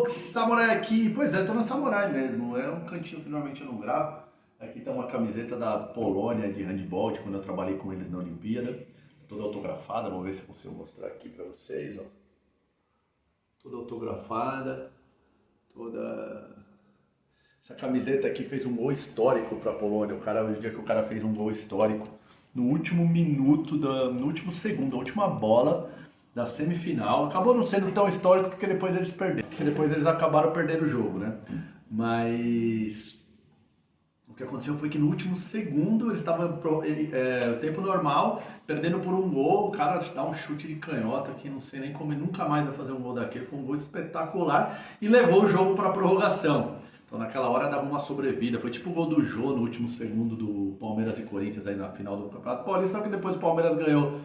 Fox Samurai aqui. Pois é, tô na Samurai mesmo. É um cantinho que normalmente eu não gravo. Aqui tá uma camiseta da Polônia de handball, de quando eu trabalhei com eles na Olimpíada. Toda autografada, vamos ver se eu consigo mostrar aqui pra vocês, ó. Toda autografada, toda... Essa camiseta aqui fez um gol histórico pra Polônia. O dia que o cara fez um gol histórico, no último minuto, no último segundo, a última bola da semifinal. Acabou não sendo tão histórico porque depois eles perderam. Porque depois eles acabaram perdendo o jogo, né? Mas o que aconteceu foi que no último segundo eles estavam tempo normal, perdendo por um gol. O cara dá um chute de canhota que não sei nem como ele nunca mais vai fazer um gol daquele. Foi um gol espetacular e levou o jogo para prorrogação. Então naquela hora dava uma sobrevida. Foi tipo o gol do Jô no último segundo do Palmeiras e Corinthians aí na final do Campeonato Paulista, só que depois o Palmeiras ganhou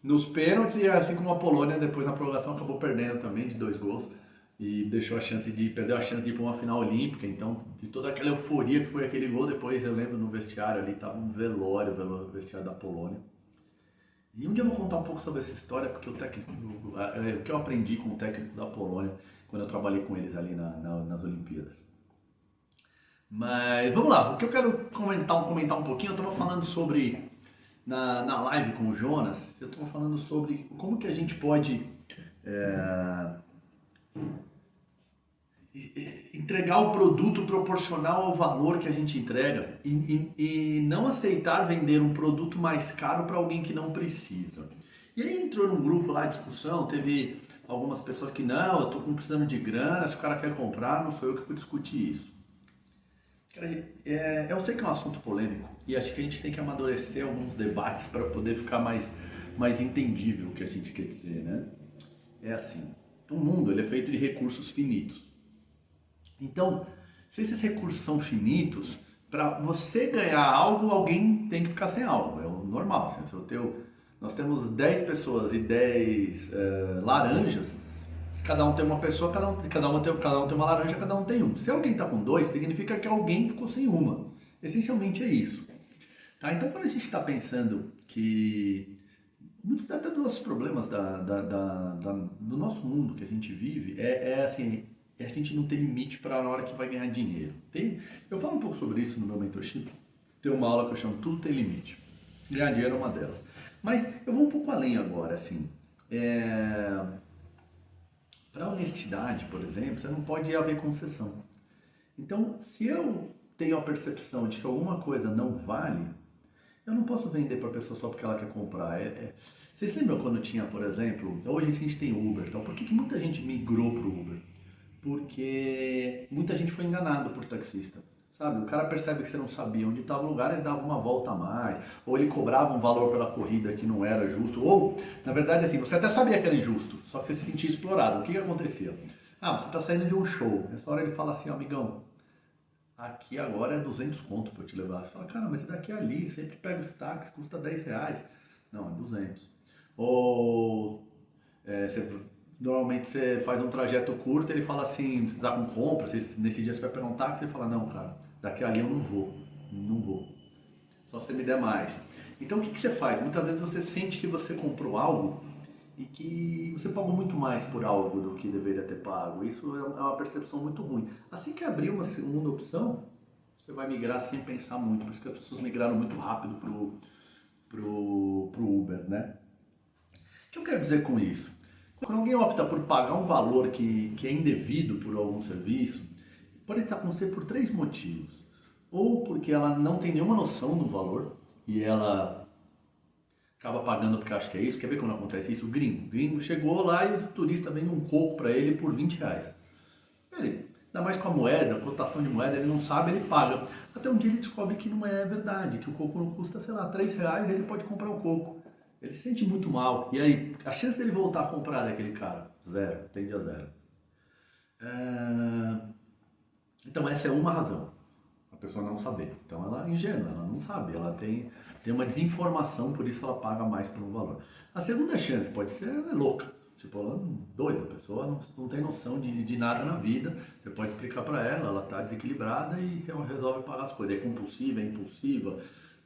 nos pênaltis e assim como a Polônia depois na prorrogação acabou perdendo também de 2 gols e perdeu a chance de ir para uma final olímpica. Então, de toda aquela euforia que foi aquele gol, depois eu lembro no vestiário ali, tava um velório, o vestiário da Polônia. E um dia eu vou contar um pouco sobre essa história, porque o que eu aprendi com o técnico da Polônia quando eu trabalhei com eles ali nas Olimpíadas. Mas vamos lá, o que eu quero comentar um pouquinho, eu estava falando sobre, na live com o Jonas, eu estava falando sobre como que a gente pode entregar o produto proporcional ao valor que a gente entrega e não aceitar vender um produto mais caro para alguém que não precisa. E aí entrou num grupo lá de discussão, teve algumas pessoas que não, eu estou precisando de grana, se o cara quer comprar, não sou eu que vou discutir isso. Eu sei que é um assunto polêmico e acho que a gente tem que amadurecer alguns debates para poder ficar mais entendível o que a gente quer dizer, né? É assim, o mundo ele é feito de recursos finitos. Então, se esses recursos são finitos, para você ganhar algo, alguém tem que ficar sem algo. É o normal. Assim, nós temos 10 pessoas e 10 laranjas. Se cada um tem uma pessoa, cada um tem uma laranja, cada um tem um. Se alguém está com 2, significa que alguém ficou sem uma. Essencialmente é isso. Tá? Então, quando a gente está pensando que muitos até dos nossos problemas do nosso mundo que a gente vive assim, a gente não tem limite para na hora que vai ganhar dinheiro. Eu falo um pouco sobre isso no meu mentorship. Tem uma aula que eu chamo Tudo Tem Limite. Ganhar dinheiro é uma delas. Mas eu vou um pouco além agora, assim. Para honestidade, por exemplo, você não pode haver concessão. Então, se eu tenho a percepção de que alguma coisa não vale, eu não posso vender para a pessoa só porque ela quer comprar. Vocês lembram quando tinha, por exemplo, hoje a gente tem Uber, então por que muita gente migrou para o Uber? Porque muita gente foi enganada por taxista. Sabe, o cara percebe que você não sabia onde estava o lugar, ele dava uma volta a mais, ou ele cobrava um valor pela corrida que não era justo, ou, na verdade, assim, você até sabia que era injusto, só que você se sentia explorado. O que acontecia? Você está saindo de um show, nessa hora ele fala assim, amigão, aqui agora é 200 conto para eu te levar. Você fala, cara, mas daqui a ali, sempre pega os táxis, custa 10 reais. Não, é 200. Ou, normalmente você faz um trajeto curto, ele fala assim, você tá com compra, nesse dia você vai pegar um táxi, ele fala, não, cara, daqui a ali eu não vou, só se você me der mais. Então o que você faz? Muitas vezes você sente que você comprou algo e que você pagou muito mais por algo do que deveria ter pago. Isso é uma percepção muito ruim. Assim que abrir uma segunda opção, você vai migrar sem pensar muito, por isso que as pessoas migraram muito rápido pro Uber, né? O que eu quero dizer com isso? Quando alguém opta por pagar um valor que é indevido por algum serviço, pode acontecer por 3 motivos. Ou porque ela não tem nenhuma noção do valor e ela acaba pagando porque acha que é isso. Quer ver quando acontece isso? O gringo chegou lá e o turista vende um coco para ele por 20 reais. Ele, ainda mais com a moeda, a cotação de moeda, ele não sabe, ele paga. Até um dia ele descobre que não é verdade, que o coco não custa, sei lá, 3 reais e ele pode comprar o coco. Ele se sente muito mal. E aí, a chance dele voltar a comprar daquele cara? Zero, tende a zero. Então essa é uma razão. A pessoa não saber. Então ela é ingênua, ela não sabe. Ela tem uma desinformação, por isso ela paga mais por um valor. A segunda chance pode ser ela é louca. Tipo, ela é doida. A pessoa não tem noção de nada na vida. Você pode explicar pra ela está desequilibrada e ela resolve pagar as coisas. É compulsiva, é impulsiva.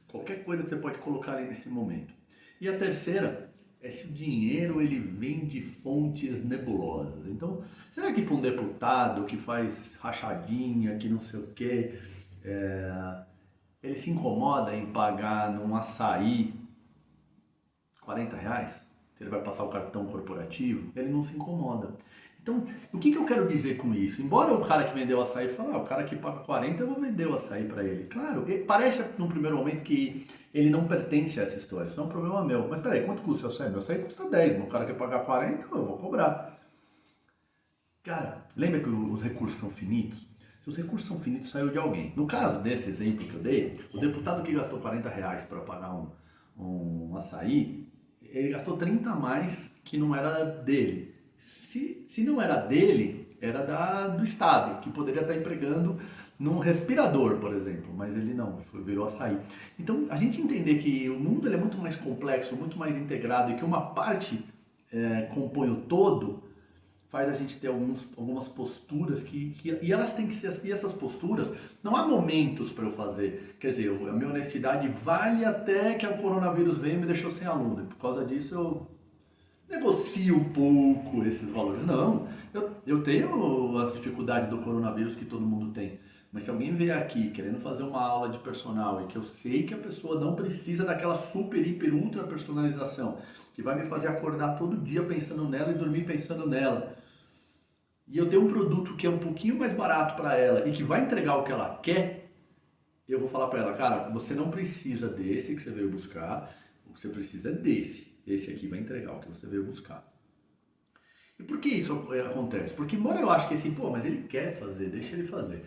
Qualquer coisa que você pode colocar ali nesse momento. E a terceira é se o dinheiro ele vem de fontes nebulosas. Então, será que para um deputado que faz rachadinha, que não sei o quê, ele se incomoda em pagar num açaí R$ 40? Se ele vai passar o cartão corporativo, ele não se incomoda. Então, o que eu quero dizer com isso? Embora o cara que vendeu o açaí fale, o cara que paga 40, eu vou vender o açaí para ele. Claro, parece no primeiro momento que ele não pertence a essa história, isso não é um problema meu. Mas peraí, quanto custa o açaí? Meu açaí custa 10, mas o cara quer pagar 40, eu vou cobrar. Cara, lembra que os recursos são finitos? Se os recursos são finitos, saiu de alguém. No caso desse exemplo que eu dei, o deputado que gastou R$ 40 para pagar um açaí, ele gastou 30 a mais que não era dele. Se não era dele, era do Estado, que poderia estar empregando num respirador, por exemplo, mas ele não, virou açaí. Então, a gente entender que o mundo ele é muito mais complexo, muito mais integrado e que uma parte compõe o todo, faz a gente ter algumas posturas e elas têm que ser assim, e essas posturas, não há momentos para eu fazer. Quer dizer, a minha honestidade vale até que o coronavírus veio e me deixou sem aluno. Por causa disso eu negocio um pouco esses valores. Não, eu tenho as dificuldades do coronavírus que todo mundo tem. Mas se alguém vier aqui querendo fazer uma aula de personal e que eu sei que a pessoa não precisa daquela super, hiper, ultra personalização, que vai me fazer acordar todo dia pensando nela e dormir pensando nela, e eu tenho um produto que é um pouquinho mais barato para ela e que vai entregar o que ela quer, eu vou falar para ela, cara, você não precisa desse que você veio buscar, o que você precisa é desse. Esse aqui vai entregar o que você veio buscar. E por que isso acontece? Porque embora eu ache que assim, mas ele quer fazer, deixa ele fazer.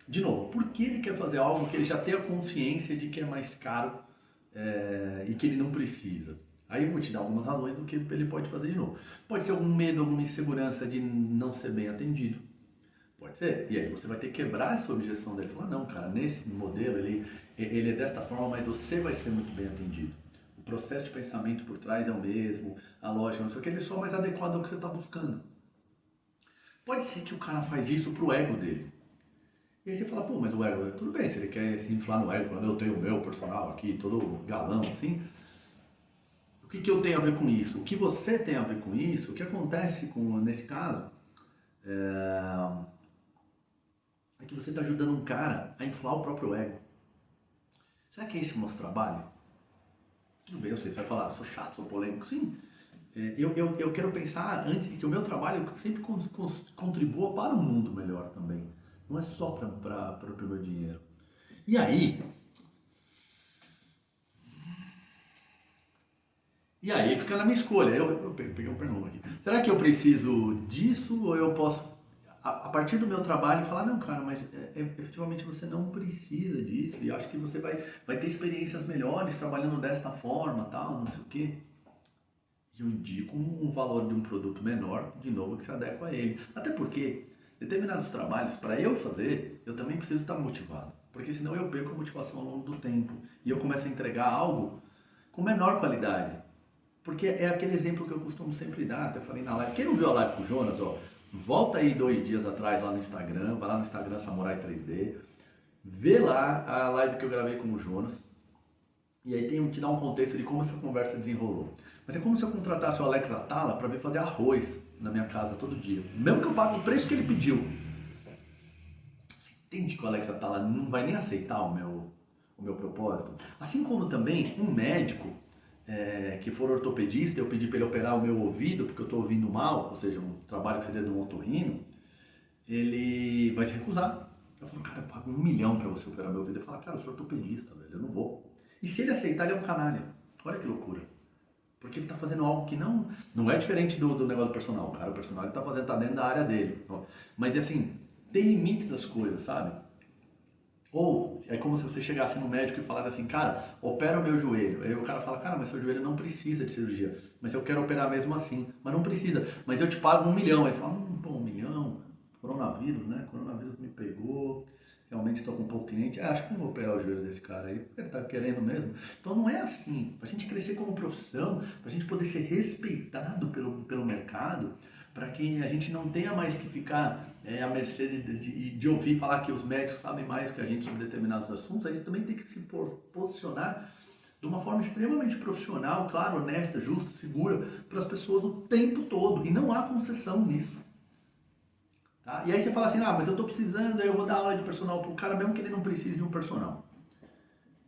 De novo, por que ele quer fazer algo que ele já tem a consciência de que é mais caro e que ele não precisa? Aí eu vou te dar algumas razões do que ele pode fazer de novo. Pode ser algum medo, alguma insegurança de não ser bem atendido. Pode ser. E aí você vai ter que quebrar essa objeção dele. Falar, não, cara, nesse modelo ele é desta forma, mas você vai ser muito bem atendido. O processo de pensamento por trás é o mesmo, a lógica, não sei o que, ele é só mais adequado ao que você está buscando. Pode ser que o cara faz isso pro ego dele. E aí você fala, mas o ego, tudo bem, se ele quer se inflar no ego, falando, eu tenho o meu personal aqui, todo galão, assim. O que eu tenho a ver com isso? O que você tem a ver com isso? O que acontece nesse caso é que você está ajudando um cara a inflar o próprio ego. Será que é esse o nosso trabalho? Tudo bem, eu sei, você vai falar, sou chato, sou polêmico. Sim, eu quero pensar antes de que o meu trabalho sempre contribua para um mundo melhor também. Não é só para o meu dinheiro. E aí fica na minha escolha. Eu peguei um pernão aqui. Será que eu preciso disso ou eu posso, a partir do meu trabalho, falar, não, cara, mas efetivamente você não precisa disso e acho que você vai ter experiências melhores trabalhando desta forma, tal, não sei o quê. E eu indico um valor de um produto menor, de novo, que se adequa a ele. Até porque determinados trabalhos, para eu fazer, eu também preciso estar motivado. Porque senão eu perco a motivação ao longo do tempo. E eu começo a entregar algo com menor qualidade. Porque é aquele exemplo que eu costumo sempre dar, até falei na live. Quem não viu a live com o Jonas, volta aí 2 dias atrás lá no Instagram, vai lá no Instagram Samurai 3D, vê lá a live que eu gravei com o Jonas. E aí te dá um contexto de como essa conversa desenrolou. Mas é como se eu contratasse o Alex Atala para vir fazer arroz na minha casa todo dia. Mesmo que eu pague o preço que ele pediu. Você entende que o Alex Atala não vai nem aceitar o meu propósito? Assim como também um médico que for ortopedista, eu pedi para ele operar o meu ouvido, porque eu estou ouvindo mal, ou seja, um trabalho que seria de um otorrino, ele vai se recusar. Eu falo, cara, eu pago 1 milhão para você operar meu ouvido. Ele fala, cara, eu sou ortopedista, velho, eu não vou. E se ele aceitar, ele é um canalha. Olha que loucura. Porque ele está fazendo algo que não é diferente do negócio do personal. Cara, o personal ele tá dentro da área dele. Mas assim, tem limites das coisas, sabe? Ou é como se você chegasse no médico e falasse assim, cara, opera o meu joelho. Aí o cara fala, cara, mas seu joelho não precisa de cirurgia. Mas eu quero operar mesmo assim. Mas não precisa. Mas eu te pago 1 milhão. Aí ele fala, 1 milhão? Coronavírus, né? Coronavírus me pegou. Realmente estou com pouco cliente. Acho que não vou operar o joelho desse cara aí, porque ele está querendo mesmo. Então não é assim. Para a gente crescer como profissão, para a gente poder ser respeitado pelo mercado, para que a gente não tenha mais que ficar à mercê de ouvir falar que os médicos sabem mais que a gente sobre determinados assuntos, a gente também tem que se posicionar de uma forma extremamente profissional, claro, honesta, justa, segura, para as pessoas o tempo todo. E não há concessão nisso. Tá? E aí você fala assim, ah, mas eu estou precisando, aí eu vou dar aula de personal para o cara mesmo que ele não precise de um personal.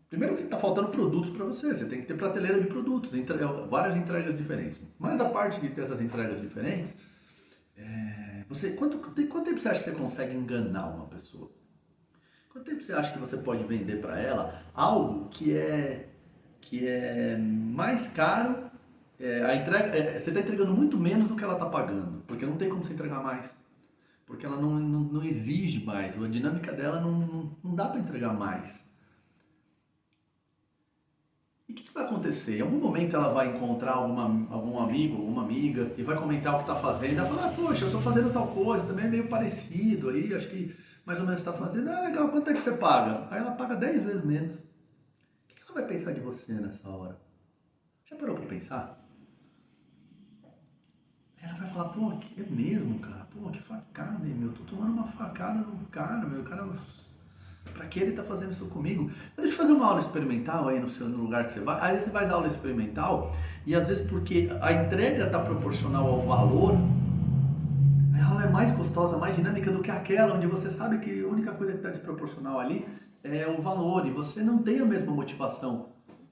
Primeiro que está faltando produtos para você, você tem que ter prateleira de produtos, várias entregas diferentes. Mas a parte de ter essas entregas diferentes, quanto tempo você acha que você consegue enganar uma pessoa? Quanto tempo você acha que você pode vender para ela algo que é mais caro, você está entregando muito menos do que ela está pagando, porque não tem como você entregar mais. Porque ela não exige mais, a dinâmica dela não dá para entregar mais. E o que vai acontecer? Em algum momento ela vai encontrar algum amigo, alguma amiga e vai comentar o que está fazendo. Ela fala, poxa, eu estou fazendo tal coisa, também é meio parecido aí, acho que mais ou menos está fazendo. Ah, legal, quanto é que você paga? Aí ela paga 10 vezes menos. O que ela vai pensar de você nessa hora? Já parou para pensar? Ela vai falar, pô, é mesmo, cara? Pô, que facada, hein, meu? Tô tomando uma facada no cara, meu. O cara, pra que ele tá fazendo isso comigo? Deixa eu fazer uma aula experimental aí no lugar que você vai. Aí você faz aula experimental e às vezes porque a entrega tá proporcional ao valor, a aula é mais gostosa, mais dinâmica do que aquela onde você sabe que a única coisa que está desproporcional ali é o valor e você não tem a mesma motivação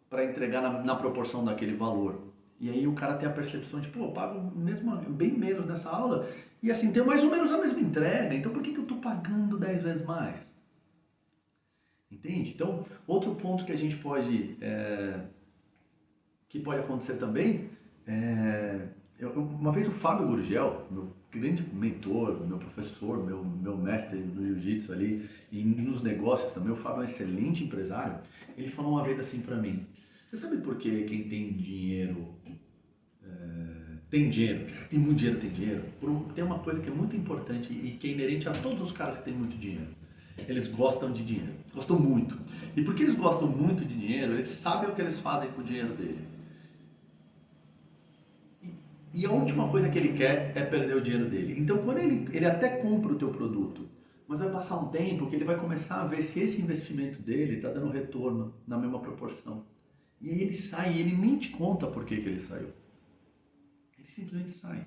para entregar na proporção daquele valor. E aí o cara tem a percepção de, pô, eu pago mesmo, bem menos nessa aula e assim, tem mais ou menos a mesma entrega, então por que eu estou pagando 10 vezes mais? Entende? Então, outro ponto que a gente que pode acontecer também, uma vez o Fábio Gurgel, meu grande mentor, meu professor, meu mestre no jiu-jitsu ali e nos negócios também, o Fábio é um excelente empresário, ele falou uma vez assim pra mim, você sabe por que quem tem dinheiro tem dinheiro? Tem muito dinheiro, tem dinheiro. Tem uma coisa que é muito importante e que é inerente a todos os caras que têm muito dinheiro. Eles gostam de dinheiro, gostam muito. E porque eles gostam muito de dinheiro, eles sabem o que eles fazem com o dinheiro dele. E a última coisa que ele quer é perder o dinheiro dele. Então, quando ele até compra o teu produto, mas vai passar um tempo que ele vai começar a ver se esse investimento dele está dando retorno na mesma proporção. E aí ele sai e ele nem te conta por que ele saiu. Ele simplesmente sai.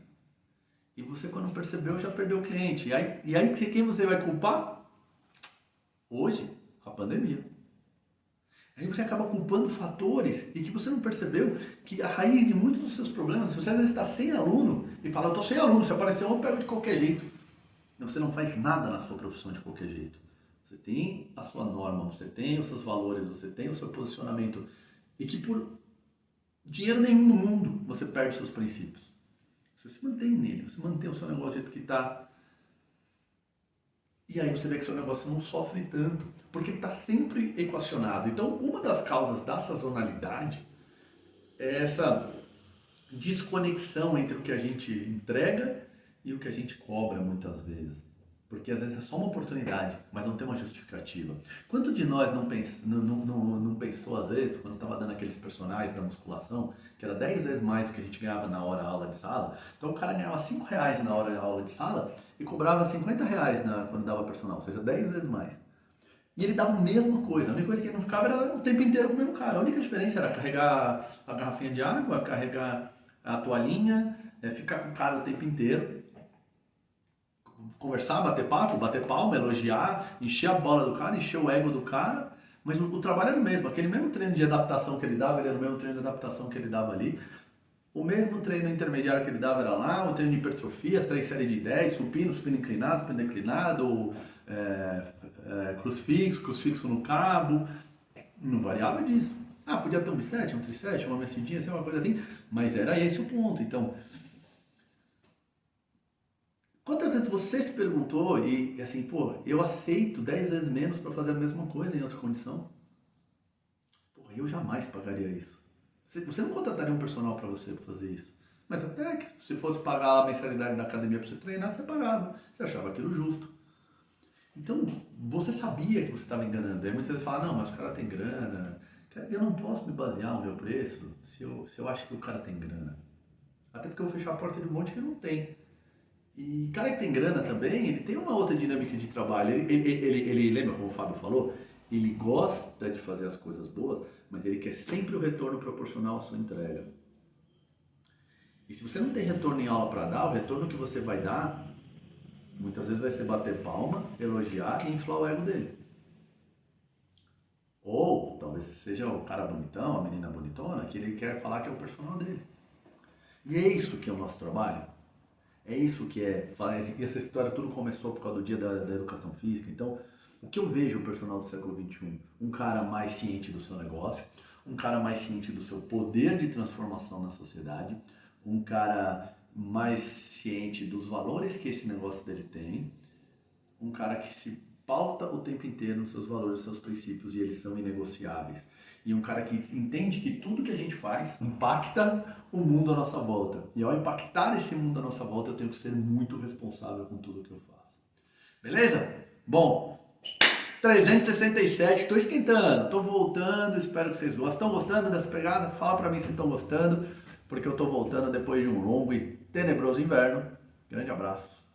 E você, quando percebeu, já perdeu o cliente. E aí quem você vai culpar? Hoje, a pandemia. Aí você acaba culpando fatores e que você não percebeu que a raiz de muitos dos seus problemas, se você às vezes está sem aluno e fala, eu estou sem aluno, se aparecer um eu pego de qualquer jeito. Você não faz nada na sua profissão de qualquer jeito. Você tem a sua norma, você tem os seus valores, você tem o seu posicionamento e que por dinheiro nenhum no mundo você perde os seus princípios. Você se mantém nele, você mantém o seu negócio do jeito que está. E aí você vê que seu negócio não sofre tanto, porque está sempre equacionado. Então, uma das causas da sazonalidade é essa desconexão entre o que a gente entrega e o que a gente cobra muitas vezes. Porque às vezes é só uma oportunidade, mas não tem uma justificativa. Quanto de nós não pensou, às vezes, quando estava dando aqueles personagens da musculação, que era 10 vezes mais do que a gente ganhava na hora aula de sala? Então o cara ganhava 5 reais na hora aula de sala e cobrava 50 reais quando dava personal, ou seja, 10 vezes mais. E ele dava a mesma coisa, a única coisa que ele não ficava era o tempo inteiro com o mesmo cara. A única diferença era carregar a garrafinha de água, carregar a toalhinha, ficar com o cara o tempo inteiro, conversar, bater palma, elogiar, encher a bola do cara, encher o ego do cara, mas o trabalho era o mesmo, aquele mesmo treino de adaptação que ele dava, ele era o mesmo treino de adaptação que ele dava ali, o mesmo treino intermediário que ele dava era lá, o treino de hipertrofia, as 3 séries de 10, supino inclinado, supino declinado, crucifixo no cabo, não variava disso. Ah, podia ter um bisete, um trisete, uma mexidinha, uma coisa assim, mas era esse o ponto. Então, quantas vezes você se perguntou e assim, pô, eu aceito 10 vezes menos para fazer a mesma coisa em outra condição? Pô, eu jamais pagaria isso. Você não contrataria um personal para você fazer isso. Mas até que se fosse pagar a mensalidade da academia para você treinar, você pagava. Você achava aquilo justo. Então, você sabia que você estava enganando. Aí muitas vezes fala, não, mas o cara tem grana. Eu não posso me basear no meu preço se eu acho que o cara tem grana. Até porque eu vou fechar a porta de um monte que não tem. E o cara que tem grana também, ele tem uma outra dinâmica de trabalho. Ele lembra como o Fábio falou? Ele gosta de fazer as coisas boas, mas ele quer sempre o retorno proporcional à sua entrega. E se você não tem retorno em aula para dar, o retorno que você vai dar, muitas vezes vai ser bater palma, elogiar e inflar o ego dele. Ou talvez seja o cara bonitão, a menina bonitona, que ele quer falar que é o personal dele. E é isso que é o nosso trabalho. É isso que é. Essa história tudo começou por causa do dia da educação física. Então, o que eu vejo o personal do século XXI? Um cara mais ciente do seu negócio, um cara mais ciente do seu poder de transformação na sociedade, um cara mais ciente dos valores que esse negócio dele tem, um cara que se pauta o tempo inteiro nos seus valores, nos seus princípios e eles são inegociáveis. E um cara que entende que tudo que a gente faz impacta o mundo à nossa volta. E ao impactar esse mundo à nossa volta, eu tenho que ser muito responsável com tudo que eu faço. Beleza? Bom, 367, estou esquentando, estou voltando, espero que vocês gostem. Estão gostando dessa pegada? Fala pra mim se estão gostando, porque eu estou voltando depois de um longo e tenebroso inverno. Grande abraço.